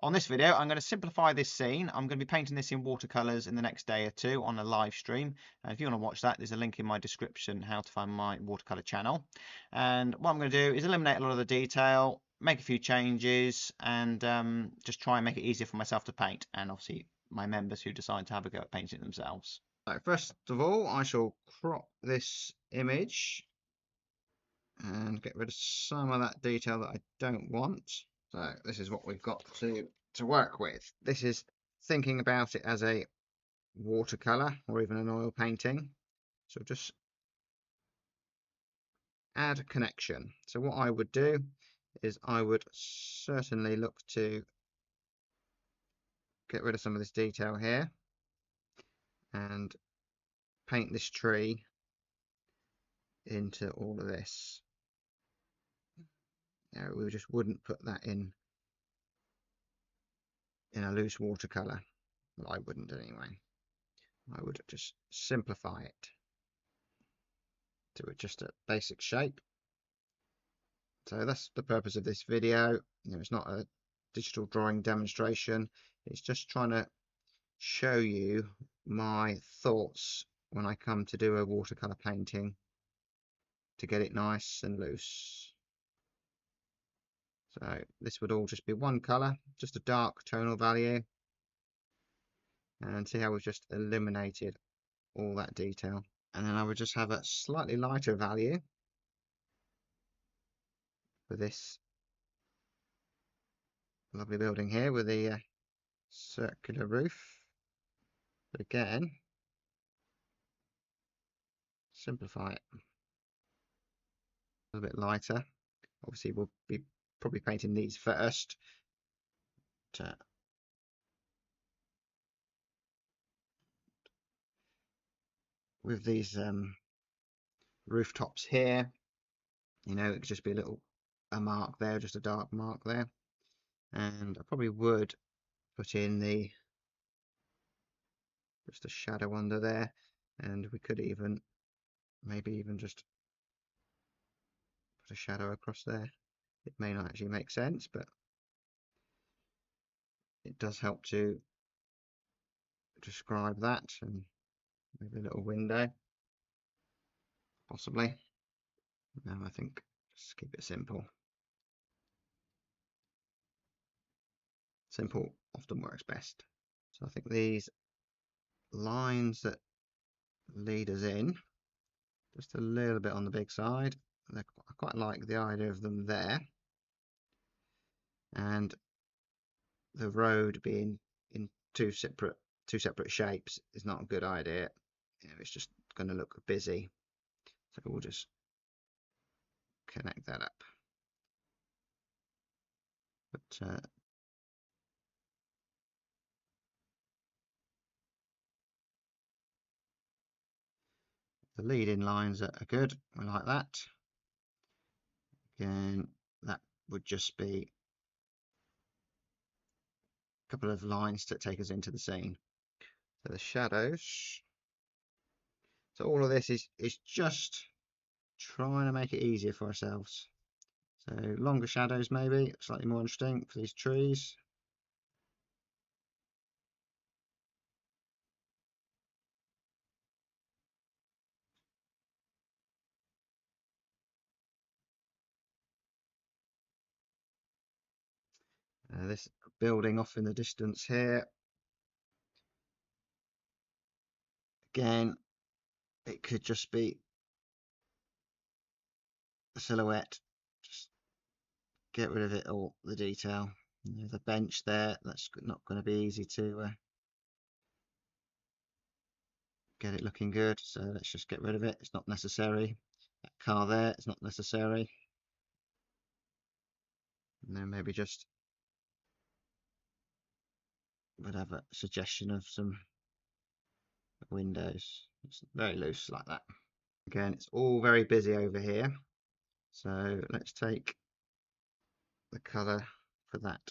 On this video, I'm going to simplify this scene. I'm going to be painting this in watercolours in the next day or two on a live stream. And if you want to watch that, there's a link in my description how to find my watercolour channel. And what I'm going to do is eliminate a lot of the detail, make a few changes, and just try and make it easier for myself to paint. And obviously my members who decide to have a go at painting it themselves. So first of all, I shall crop this image and get rid of some of that detail that I don't want. So this is what we've got to work with. This is thinking about it as a watercolor or even an oil painting. So just add a connection. So what I would do is I would certainly look to get rid of some of this detail here and paint this tree into all of this. Now, we just wouldn't put that in a loose watercolor. Well, I wouldn't anyway. I would just simplify it to just a basic shape. So that's the purpose of this video. It's not a digital drawing demonstration. It's just trying to show you my thoughts when I come to do a watercolor painting to get it nice and loose. So this would all just be one color, just a dark tonal value. And see how we've just eliminated all that detail. And then I would just have a slightly lighter value for this lovely building here with the circular roof. But again, simplify it. A little bit lighter. Obviously, we'll be probably painting these first. With these rooftops here, it could just be a mark there, just a dark mark there. And I probably would put in just a shadow under there, and we could maybe even just put a shadow across there. It may not actually make sense, but it does help to describe that, and maybe a little window possibly. No, I think just keep it simple. Simple often works best. So I think these lines that lead us in, just a little bit on the big side. I quite like the idea of them there. And the road being in two separate shapes is not a good idea. It's just going to look busy. So we'll just connect that up. But the lead-in lines are good. I like that. Again, that would just be a couple of lines to take us into the scene. So the shadows. So all of this is just trying to make it easier for ourselves. So longer shadows maybe, slightly more interesting for these trees. This building off in the distance here. Again, it could just be a silhouette. Just get rid of it all, the detail. The bench there, that's not going to be easy to get it looking good. So let's just get rid of it. It's not necessary. That car there, it's not necessary. And then maybe just would have a suggestion of some windows. It's very loose like that. Again, it's all very busy over here. So let's take the colour for that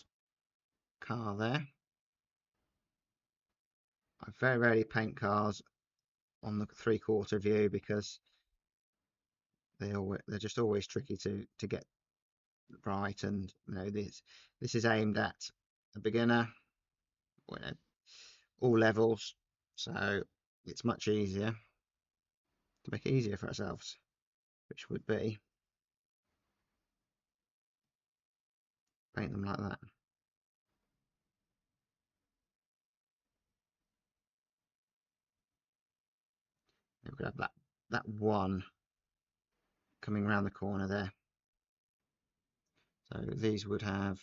car there. I very rarely paint cars on the 3/4 view because they're just always tricky to get right, and this is aimed at a beginner, you know, all levels. So it's much easier to make it easier for ourselves, which would be paint them like that. We could have that one coming around the corner there. So these would have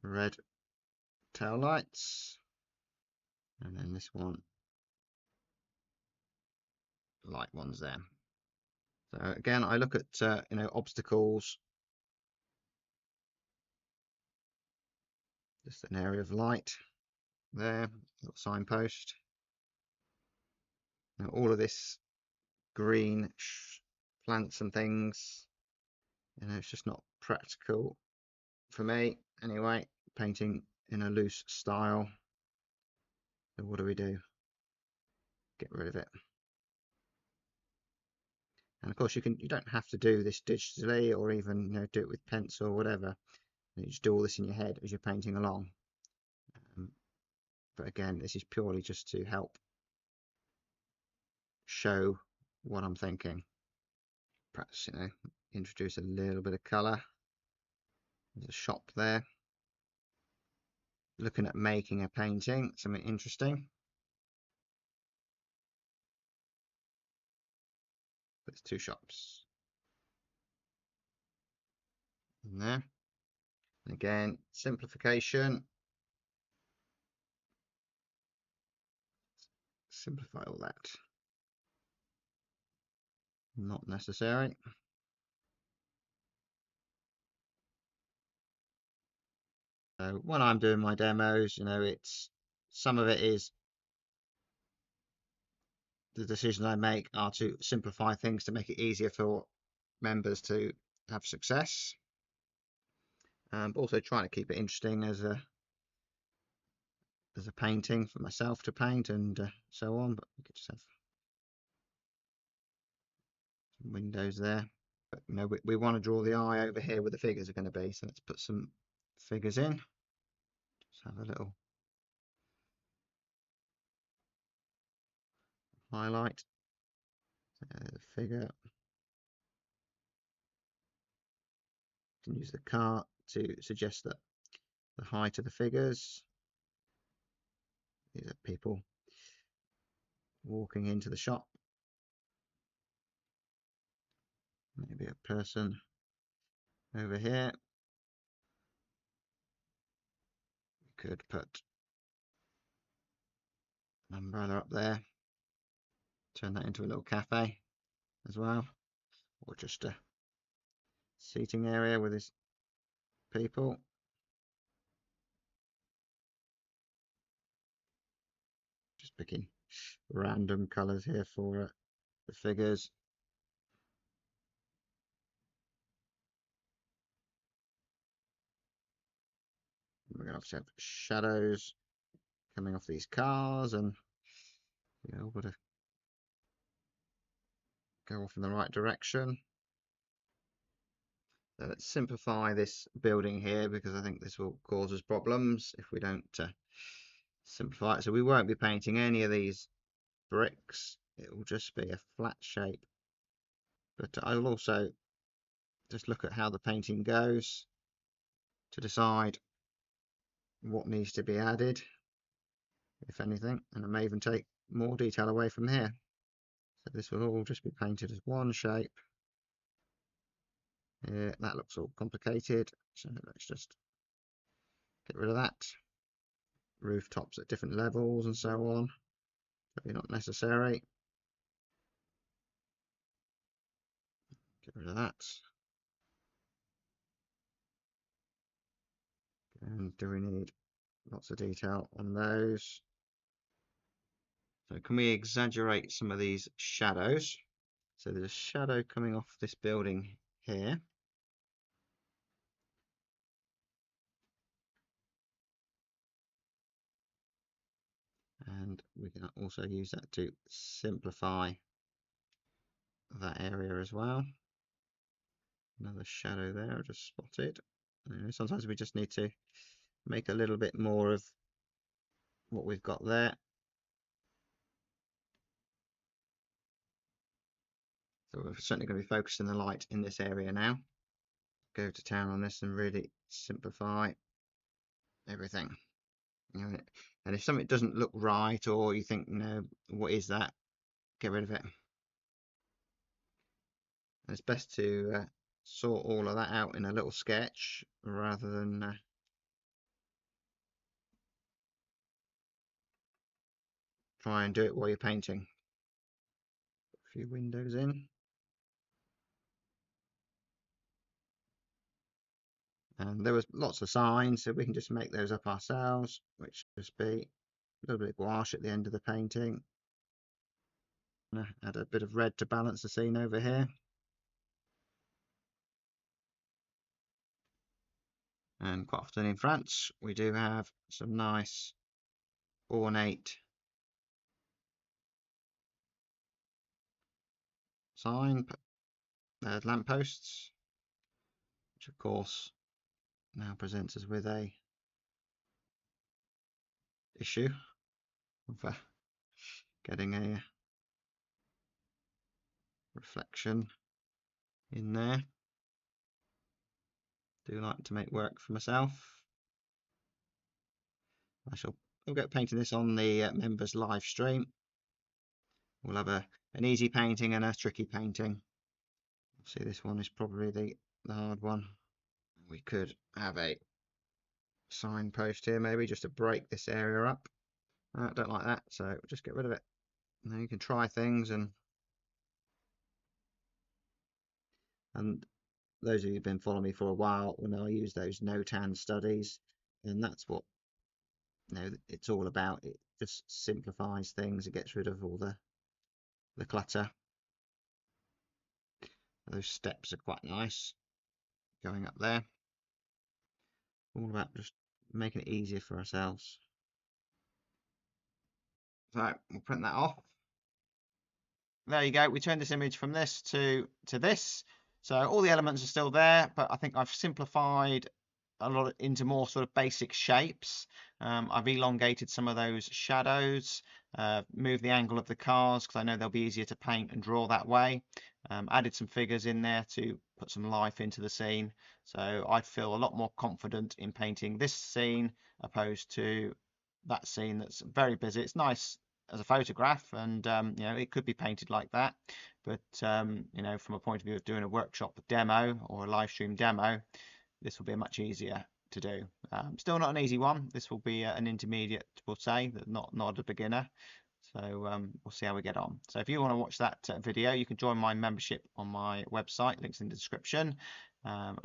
red tail lights, and then this one light ones there. So again, I look at obstacles, just an area of light there, little signpost. Now all of this green plants and things, it's just not practical for me anyway, painting in a loose style. So what do? Get rid of it. And of course you don't have to do this digitally, or even do it with pencil or whatever. You just do all this in your head as you're painting along. But again, this is purely just to help show what I'm thinking. Perhaps introduce a little bit of colour. There's a shop there. Looking at making a painting, something interesting. There's two shops in there. And again, simplification. Simplify all that. Not necessary. So when I'm doing my demos, it's some of it is the decisions I make are to simplify things to make it easier for members to have success. But also trying to keep it interesting as a painting for myself to paint and so on. But we could just have some windows there. But we want to draw the eye over here where the figures are going to be. So let's put some figures in. Just have a little highlight. The figure. You can use the cart to suggest that the height of the figures. These are people walking into the shop. Maybe a person over here. We could put an umbrella up there. Turn that into a little cafe as well, or just a seating area with his people. Just picking random colours here for the figures. We're going to have to have shadows coming off these cars, and we've got to go off in the right direction. So let's simplify this building here, because I think this will cause us problems if we don't simplify it. So we won't be painting any of these bricks. It will just be a flat shape. But I'll also just look at how the painting goes to decide what needs to be added, if anything, and I may even take more detail away from here. So this will all just be painted as one shape. That looks all complicated, so let's just get rid of that. Rooftops at different levels and so on, probably not necessary. Get rid of that. And do we need lots of detail on those? So can we exaggerate some of these shadows? So there's a shadow coming off this building here. And we can also use that to simplify that area as well. Another shadow there I just spotted. Sometimes we just need to make a little bit more of what we've got there. So we're certainly going to be focusing the light in this area now. Go to town on this and really simplify everything. And if something doesn't look right, or you think, no, what is that? Get rid of it. And it's best to sort all of that out in a little sketch rather than try and do it while you're painting. A few windows in. And there was lots of signs, so we can just make those up ourselves, which just be a little bit of gouache at the end of the painting. Add a bit of red to balance the scene over here. And quite often in France, we do have some nice ornate lampposts, which of course now presents us with a issue of getting a reflection in there. Do like to make work for myself. I'll get painting this on the members live stream. We'll have an easy painting and a tricky painting. See, this one is probably the hard one. We could have a signpost here, maybe just to break this area up. I don't like that, so just get rid of it. Now you can try things, and those of you who've been following me for a while will know I use those no-tan studies, and that's what it's all about. It just simplifies things. It gets rid of all the clutter. Those steps are quite nice going up there. All about just making it easier for ourselves. So we'll print that off. There you go. We turned this image from this to this. So all the elements are still there, but I think I've simplified a lot into more sort of basic shapes. I've elongated some of those shadows, moved the angle of the cars because I know they'll be easier to paint and draw that way. Added some figures in there to put some life into the scene. So I feel a lot more confident in painting this scene opposed to that scene that's very busy. It's nice as a photograph, and it could be painted like that, but from a point of view of doing a workshop demo or a live stream demo, this will be much easier to do. Still not an easy one. This will be an intermediate, we'll say, not a beginner. So we'll see how we get on. So if you want to watch that video, you can join my membership on my website, links in the description,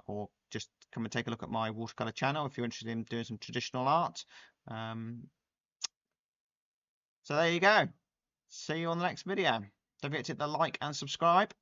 or just come and take a look at my watercolor channel if you're interested in doing some traditional art. So there you go. See you on the next video. Don't forget to hit the like and subscribe.